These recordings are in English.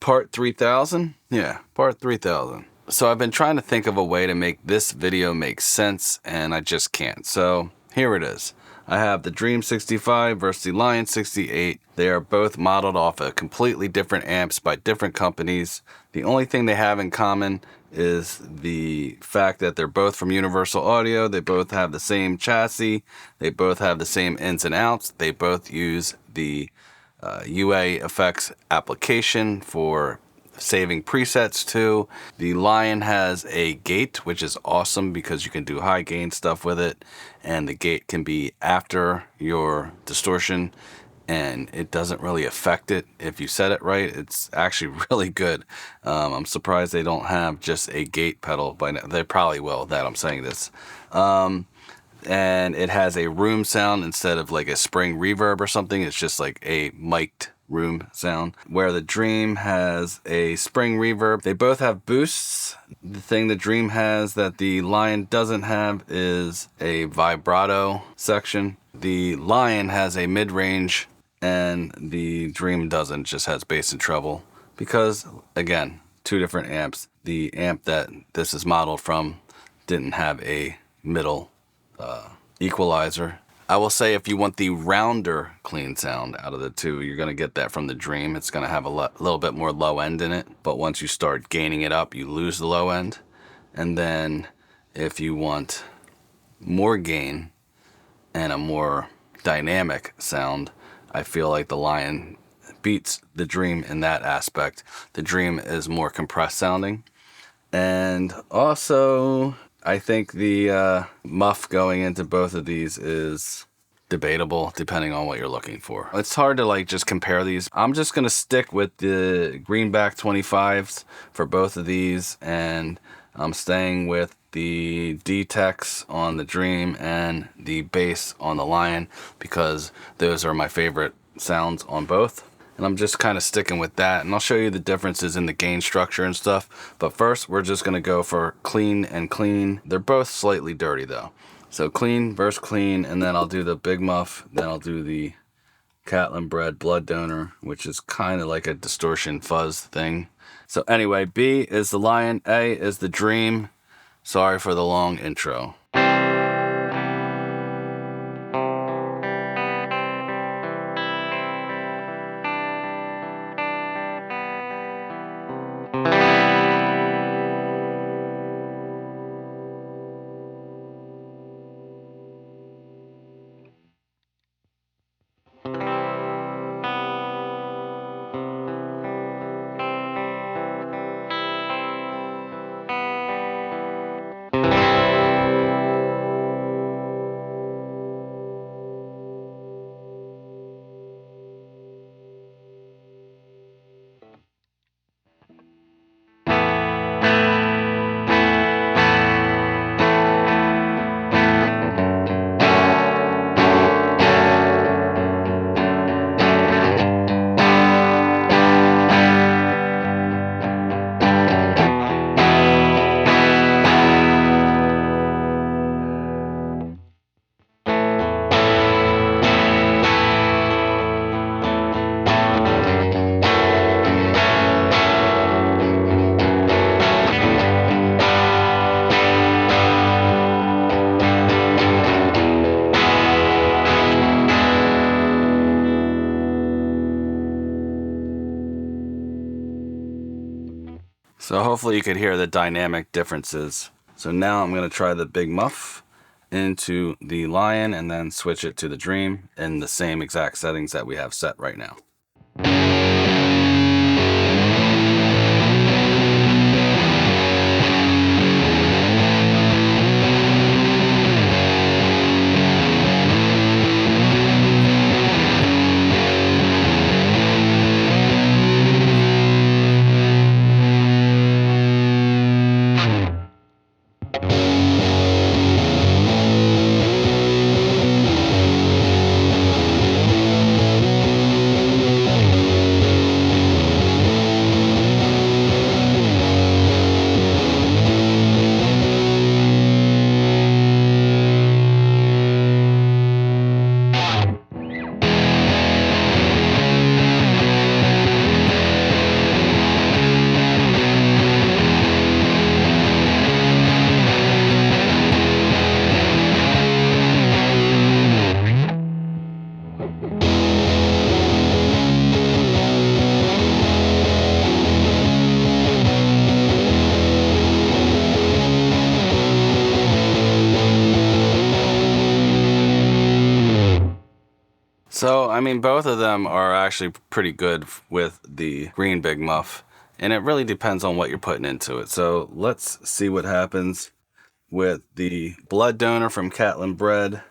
part 3000? Yeah, part 3000. So I've been trying to think of a way to make this video make sense, and I just can't. So here it is. I have the Dream 65 versus the Lion 68. They are both modeled off of completely different amps by different companies. The only thing they have in common is the fact that they're both from Universal Audio. They both have the same chassis. They both have the same ins and outs. They both use the UAFX application for saving presets too. The Lion has a gate, which is awesome because you can do high gain stuff with it, and the gate can be after your distortion, and it doesn't really affect it if you set it right. It's actually really good. I'm surprised they don't have just a gate pedal, but they probably will, that I'm saying this. And it has a room sound instead of like a spring reverb or something. It's just like a mic'd room sound, where the Dream has a spring reverb. They both have boosts. The thing the Dream has that the Lion doesn't have is a vibrato section. The Lion has a mid-range and the Dream doesn't, just has bass and treble, because again, two different amps. The amp that this is modeled from didn't have a middle equalizer. I will say, if you want the rounder clean sound out of the two, you're going to get that from the Dream. It's going to have a little bit more low end in it, but once you start gaining it up, you lose the low end. And then if you want more gain and a more dynamic sound, I feel like the Lion beats the Dream in that aspect. The Dream is more compressed sounding. And also, I think the muff going into both of these is debatable depending on what you're looking for. It's hard to like just compare these. I'm just going to stick with the greenback 25s for both of these, and I'm staying with the D-Techs on the Dream and the bass on the Lion because those are my favorite sounds on both. And I'm just kind of sticking with that, and I'll show you the differences in the gain structure and stuff. But first, we're just going to go for clean and clean. They're both slightly dirty though. So clean versus clean, and then I'll do the Big Muff, then I'll do the Catlin Bred Blood Donor, which is kind of like a distortion fuzz thing. So anyway, B is the Lion, A is the Dream. Sorry for the long intro. So hopefully you could hear the dynamic differences. So now I'm going to try the Big Muff into the Lion and then switch it to the Dream in the same exact settings that we have set right now. So, I mean, both of them are actually pretty good with the green big muff, and it really depends on what you're putting into it. So let's see what happens with the blood donor from Catlin Bread.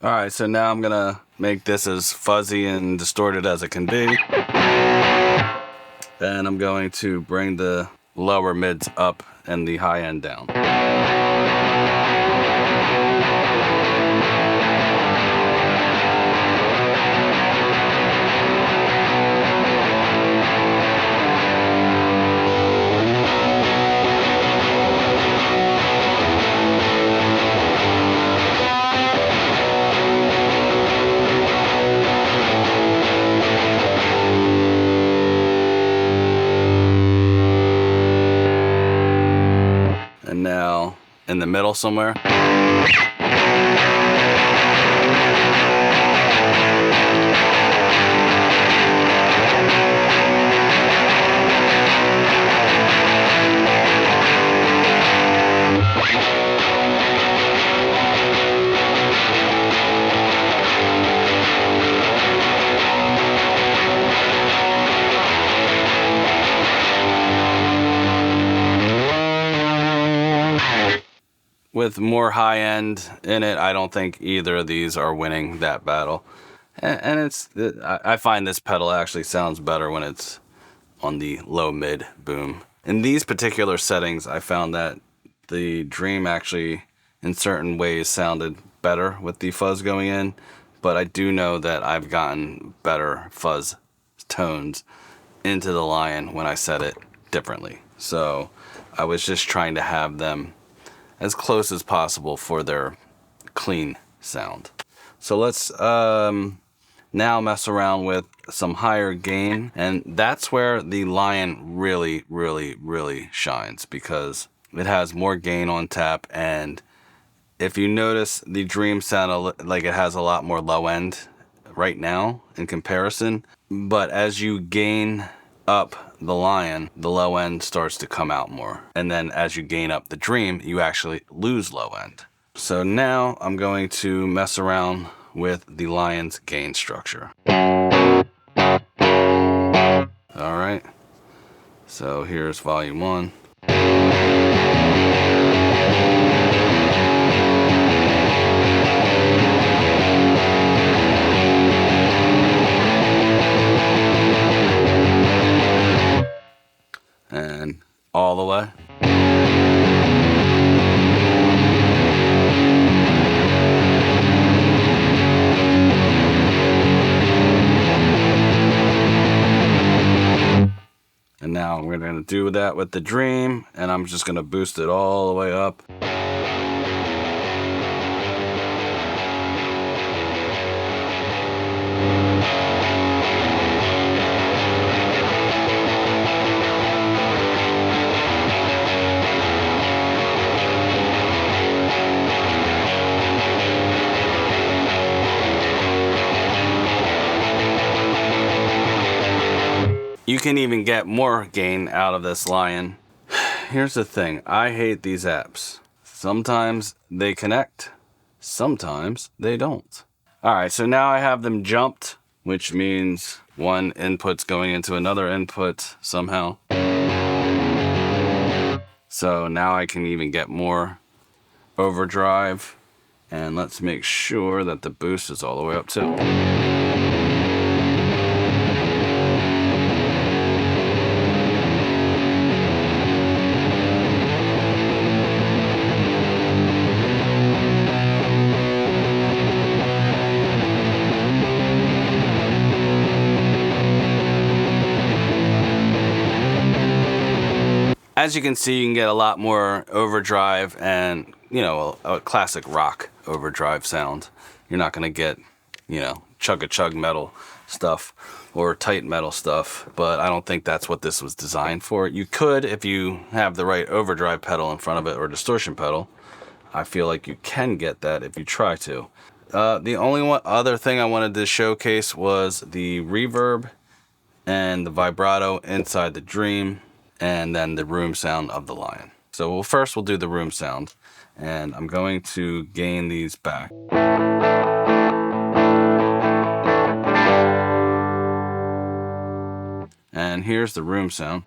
Alright, so now I'm gonna make this as fuzzy and distorted as it can be. And I'm going to bring the lower mids up and the high end down. And now in the middle somewhere. With more high end in it, I don't think either of these are winning that battle. And I find this pedal actually sounds better when it's on the low mid boom. In these particular settings, I found that the Dream actually in certain ways sounded better with the fuzz going in, but I do know that I've gotten better fuzz tones into the Lion when I set it differently. So I was just trying to have them as close as possible for their clean sound. So let's now mess around with some higher gain, and that's where the Lion really shines, because it has more gain on tap. And if you notice, the Dream sound like it has a lot more low end right now in comparison, but as you gain up the Lion, the low end starts to come out more. And then as you gain up the Dream, you actually lose low end. So now I'm going to mess around with the Lion's gain structure. Alright, so here's volume 1. And all the way. And now we're going to do that with the Dream, and I'm just going to boost it all the way up. you can even get more gain out of this Lion. Here's the thing, I hate these apps. Sometimes they connect, sometimes they don't. Alright, so now I have them jumped, which means one input's going into another input somehow. So now I can even get more overdrive. And let's make sure that the boost is all the way up too. As you can see, you can get a lot more overdrive and, you know, a classic rock overdrive sound. You're not going to get, you know, chug-a-chug metal stuff or tight metal stuff, but I don't think that's what this was designed for. You could, if you have the right overdrive pedal in front of it or distortion pedal. I feel like you can get that if you try to. The only other thing I wanted to showcase was the reverb and the vibrato inside the Dream, and then the room sound of the Lion. So first we'll do the room sound, and I'm going to gain these back. And here's the room sound.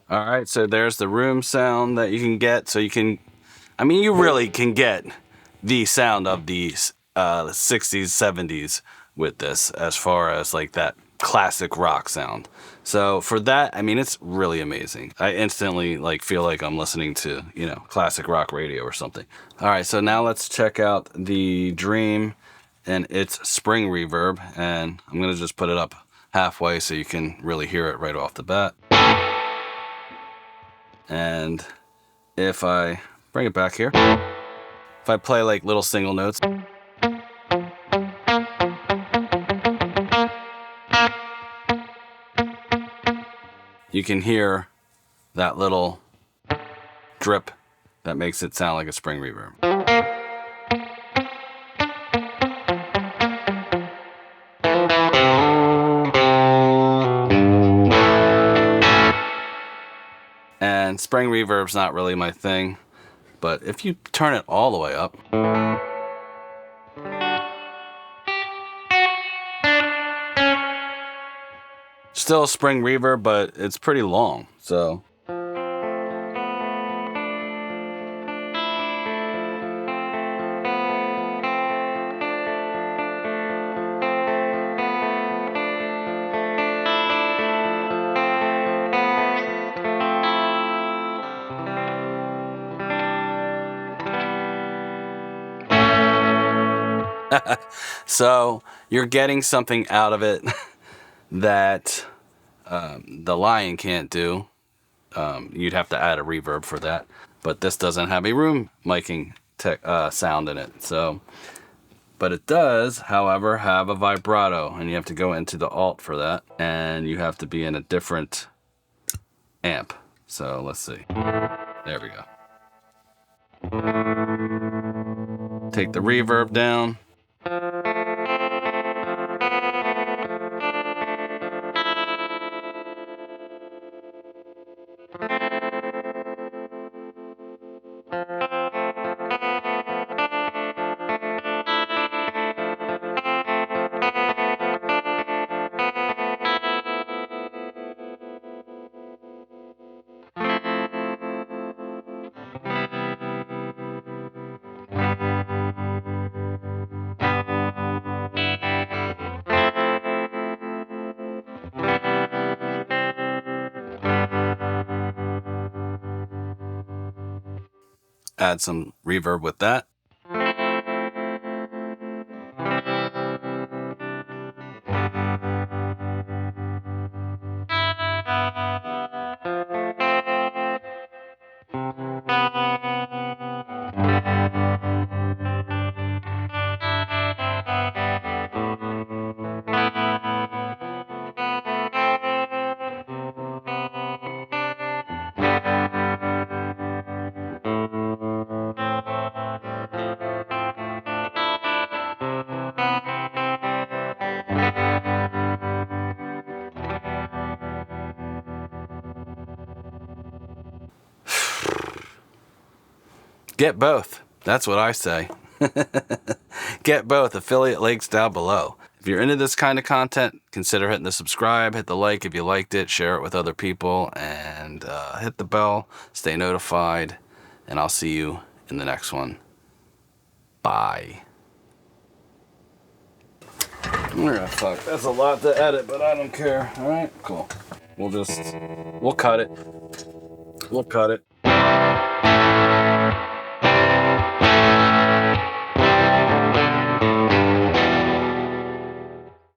Alright, so there's the room sound that you can get. So you can, I mean, you really can get the sound of the 60s, 70s with this, as far as like that classic rock sound. So for that, I mean, it's really amazing. I instantly like feel like I'm listening to, you know, classic rock radio or something. Alright, so now let's check out the Dream and its spring reverb, and I'm gonna just put it up halfway so you can really hear it right off the bat. And if I bring it back here, if I play like little single notes, you can hear that little drip that makes it sound like a spring reverb. And spring reverb's not really my thing, but if you turn it all the way up, still a spring reverb, but it's pretty long, so. So you're getting something out of it that the Lion can't do. You'd have to add a reverb for that, but this doesn't have a room miking sound in it. So, but it does, however, have a vibrato, and you have to go into the alt for that, and you have to be in a different amp. So let's see. There we go. Take the reverb down. add some reverb with that. Get both. That's what I say. Get both. Affiliate links down below. If you're into this kind of content, consider hitting the subscribe, hit the like if you liked it, share it with other people, and hit the bell, stay notified, and I'll see you in the next one. Bye. Fuck, that's a lot to edit, but I don't care. All right, cool. We'll cut it. We'll cut it.